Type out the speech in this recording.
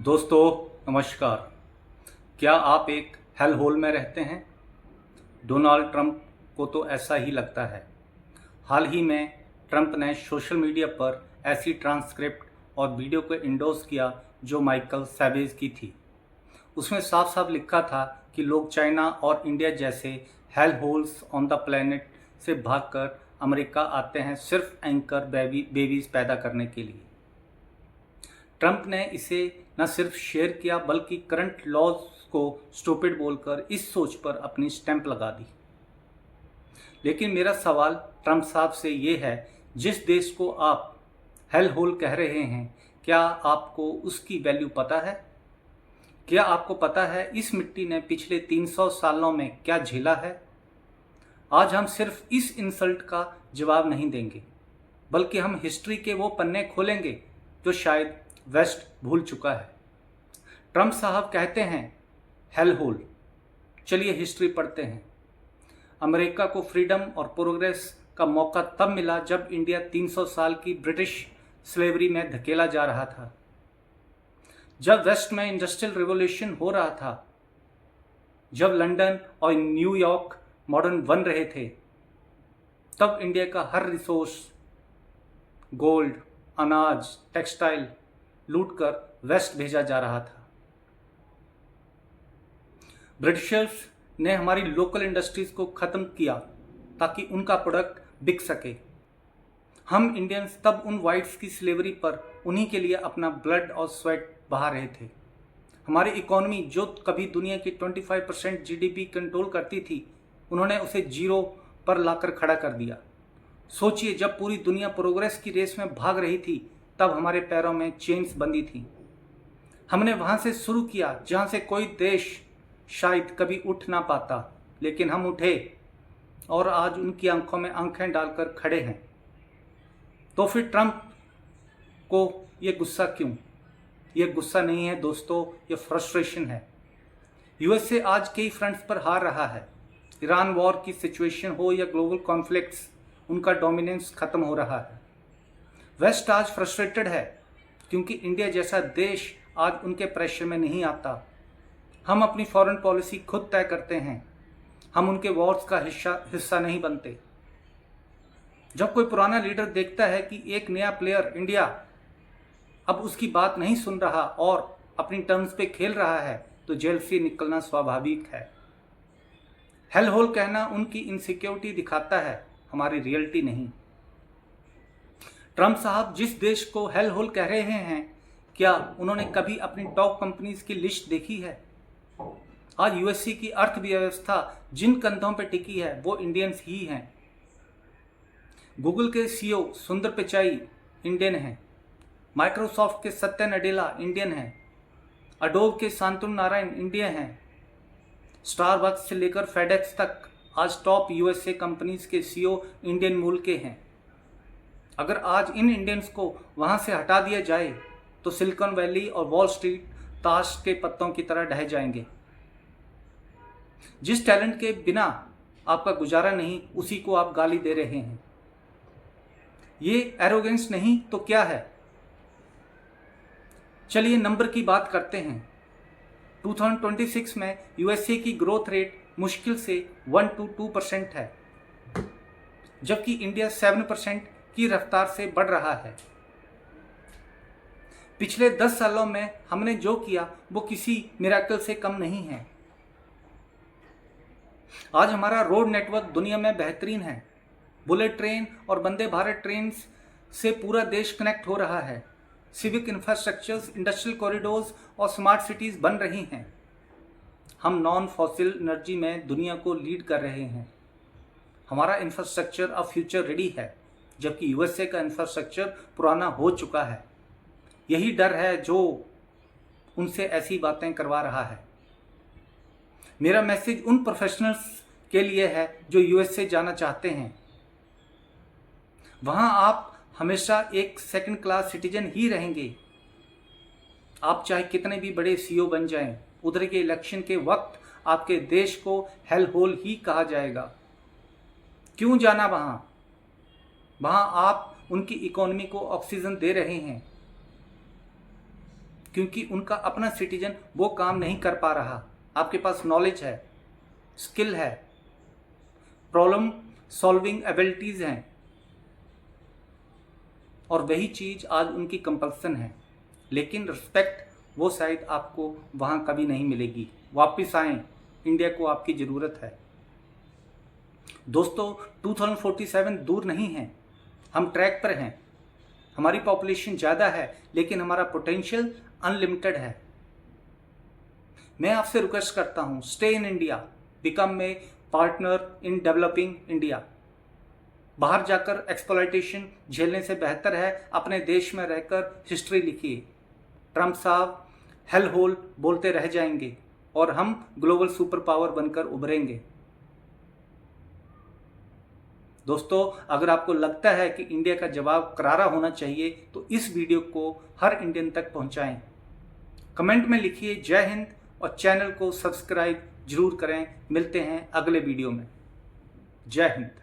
दोस्तों नमस्कार। क्या आप एक हेल होल में रहते हैं? डोनाल्ड ट्रंप को तो ऐसा ही लगता है। हाल ही में ट्रंप ने सोशल मीडिया पर ऐसी ट्रांसक्रिप्ट और वीडियो को इंडोर्स किया जो माइकल सैवेज की थी। उसमें साफ साफ लिखा था कि लोग चाइना और इंडिया जैसे hello holes on the planet से भागकर अमेरिका आते हैं सिर्फ एंकर बेबीज पैदा करने के लिए। ट्रंप ने इसे न सिर्फ शेयर किया बल्कि करंट लॉज को स्टूपिड बोलकर इस सोच पर अपनी स्टैंप लगा दी। लेकिन मेरा सवाल ट्रंप साहब से ये है, जिस देश को आप हेल होल कह रहे हैं, क्या आपको उसकी वैल्यू पता है? क्या आपको पता है इस मिट्टी ने पिछले 300 सालों में क्या झेला है? आज हम सिर्फ इस इंसल्ट का जवाब नहीं देंगे, बल्कि हम हिस्ट्री के वो पन्ने खोलेंगे जो शायद वेस्ट भूल चुका है। ट्रंप साहब कहते हैं हेल होल। चलिए हिस्ट्री पढ़ते हैं। अमेरिका को फ्रीडम और प्रोग्रेस का मौका तब मिला जब इंडिया 300 साल की ब्रिटिश स्लेवरी में धकेला जा रहा था। जब वेस्ट में इंडस्ट्रियल रिवॉल्यूशन हो रहा था, जब लंदन और न्यूयॉर्क मॉडर्न बन रहे थे, तब इंडिया का हर रिसोर्स गोल्ड, अनाज, टेक्सटाइल लूटकर वेस्ट भेजा जा रहा था। ब्रिटिशर्स ने हमारी लोकल इंडस्ट्रीज को खत्म किया ताकि उनका प्रोडक्ट बिक सके। हम इंडियंस तब उन वाइट्स की स्लेवरी पर उन्हीं के लिए अपना ब्लड और स्वेट बहा रहे थे। हमारी इकोनॉमी जो कभी दुनिया की 25% जीडीपी कंट्रोल करती थी, उन्होंने उसे जीरो पर लाकर खड़ा कर दिया। सोचिए, जब पूरी दुनिया प्रोग्रेस की रेस में भाग रही थी, तब हमारे पैरों में चेन्स बंधी थी। हमने वहां से शुरू किया जहां से कोई देश शायद कभी उठ ना पाता, लेकिन हम उठे और आज उनकी आंखों में आंखें डालकर खड़े हैं। तो फिर ट्रंप को ये गुस्सा क्यों? ये गुस्सा नहीं है दोस्तों, ये फ्रस्ट्रेशन है। यूएसए आज कई फ्रंट्स पर हार रहा है। ईरान वॉर की सिचुएशन हो या ग्लोबल कॉन्फ्लिक्ट्स, उनका डोमिनेंस खत्म हो रहा है। वेस्ट आज फ्रस्ट्रेटेड है क्योंकि इंडिया जैसा देश आज उनके प्रेशर में नहीं आता। हम अपनी फॉरेन पॉलिसी खुद तय करते हैं। हम उनके वॉर्स का हिस्सा नहीं बनते। जब कोई पुराना लीडर देखता है कि एक नया प्लेयर इंडिया अब उसकी बात नहीं सुन रहा और अपनी टर्म्स पे खेल रहा है, तो जेल से निकलना स्वाभाविक है। हेल होल कहना उनकी इनसिक्योरिटी दिखाता है, हमारी रियलिटी नहीं। ट्रंप साहब जिस देश को हेल होल कह रहे हैं, क्या उन्होंने कभी अपनी टॉप कंपनीज की लिस्ट देखी है? आज यूएसए की अर्थव्यवस्था जिन कंधों पर टिकी है वो इंडियंस ही हैं। गूगल के सीईओ सुंदर पिचाई इंडियन हैं। माइक्रोसॉफ्ट के सत्या नडेला इंडियन हैं। अडोब के शांतनु नारायण इंडियन हैं। स्टारबक्स से लेकर फेडेक्स तक आज टॉप यूएसए कंपनीज के सीईओ इंडियन मूल के हैं। अगर आज इन इंडियंस को वहां से हटा दिया जाए तो सिलिकॉन वैली और वॉल स्ट्रीट ताश के पत्तों की तरह ढह जाएंगे। जिस टैलेंट के बिना आपका गुजारा नहीं, उसी को आप गाली दे रहे हैं। ये एरोगेंस नहीं तो क्या है? चलिए नंबर की बात करते हैं। 2026 में यूएसए की ग्रोथ रेट मुश्किल से 1 to 2% है, जबकि इंडिया 7% की रफ्तार से बढ़ रहा है। पिछले 10 सालों में हमने जो किया वो किसी मिरेकल से कम नहीं है। आज हमारा रोड नेटवर्क दुनिया में बेहतरीन है। बुलेट ट्रेन और वंदे भारत ट्रेन से पूरा देश कनेक्ट हो रहा है। सिविक इंफ्रास्ट्रक्चर्स, इंडस्ट्रियल कॉरिडोर्स और स्मार्ट सिटीज बन रही हैं। हम नॉन फॉसिल एनर्जी में दुनिया को लीड कर रहे हैं। हमारा इंफ्रास्ट्रक्चर अब फ्यूचर रेडी है, जबकि यूएसए का इंफ्रास्ट्रक्चर पुराना हो चुका है। यही डर है जो उनसे ऐसी बातें करवा रहा है। मेरा मैसेज उन प्रोफेशनल्स के लिए है जो यूएसए जाना चाहते हैं। वहां आप हमेशा एक सेकंड क्लास सिटीजन ही रहेंगे। आप चाहे कितने भी बड़े सीईओ बन जाएं, उधर के इलेक्शन के वक्त आपके देश को हेल होल ही कहा जाएगा। क्यों जाना वहां? वहां आप उनकी इकोनॉमी को ऑक्सीजन दे रहे हैं। क्योंकि उनका अपना सिटीजन वो काम नहीं कर पा रहा। आपके पास नॉलेज है, स्किल है, प्रॉब्लम सॉल्विंग एबिलिटीज़ हैं, और वही चीज़ आज उनकी कंपल्सन है। लेकिन रिस्पेक्ट वो शायद आपको वहाँ कभी नहीं मिलेगी। वापस आएं, इंडिया को आपकी ज़रूरत है। दोस्तों, 2047 दूर नहीं है, हम ट्रैक पर हैं। हमारी पॉपुलेशन ज़्यादा है, लेकिन हमारा पोटेंशियल अनलिमिटेड है। मैं आपसे रिक्वेस्ट करता हूँ, stay in India, become a partner in developing India. बाहर जाकर एक्सप्लॉयटेशन झेलने से बेहतर है अपने देश में रहकर हिस्ट्री लिखिए। ट्रंप साहब हेल होल बोलते रह जाएंगे और हम ग्लोबल सुपर पावर बनकर उभरेंगे। दोस्तों, अगर आपको लगता है कि इंडिया का जवाब करारा होना चाहिए तो इस वीडियो को हर इंडियन तक पहुंचाएं। कमेंट में लिखिए जय हिंद और चैनल को सब्सक्राइब जरूर करें। मिलते हैं अगले वीडियो में। जय हिंद।